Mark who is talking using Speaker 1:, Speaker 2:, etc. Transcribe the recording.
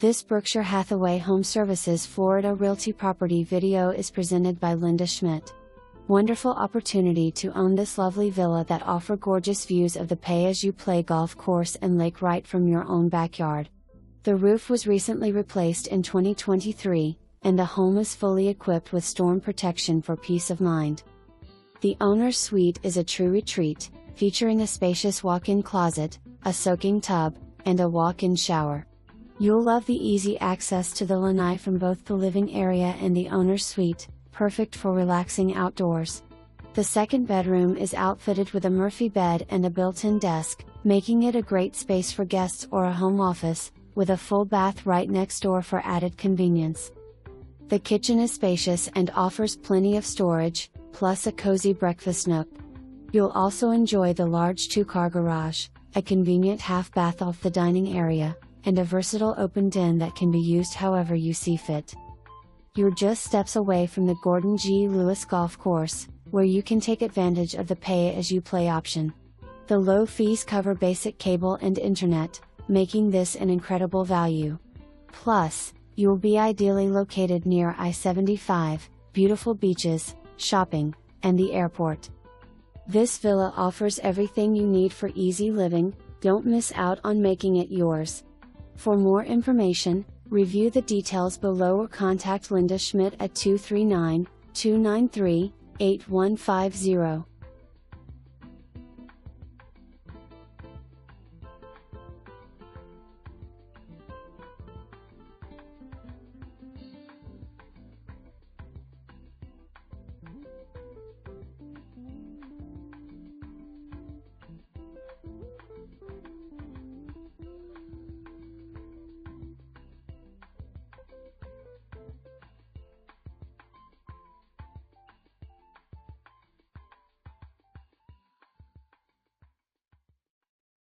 Speaker 1: This Berkshire Hathaway HomeServices Florida Realty property video is presented by Linda Schmidt. Wonderful opportunity to own this lovely villa that offer gorgeous views of the pay-as-you-play golf course and lake right from your own backyard. The roof was recently replaced in 2023, and the home is fully equipped with storm protection for peace of mind. The owner's suite is a true retreat, featuring a spacious walk-in closet, a soaking tub, and a walk-in shower. You'll love the easy access to the lanai from both the living area and the owner's suite, perfect for relaxing outdoors. The second bedroom is outfitted with a Murphy bed and a built-in desk, making it a great space for guests or a home office, with a full bath right next door for added convenience. The kitchen is spacious and offers plenty of storage, plus a cozy breakfast nook. You'll also enjoy the large two-car garage, a convenient half bath off the dining area, and a versatile open den that can be used however you see fit. You're just steps away from the Gordon G. Lewis Golf Course, where you can take advantage of the pay-as-you-play option. The low fees cover basic cable and internet, making this an incredible value. Plus, you'll be ideally located near I-75, beautiful beaches, shopping, and the airport. This villa offers everything you need for easy living. Don't miss out on making it yours. For more information, review the details below or contact Linda Schmidt at 239-293-8150.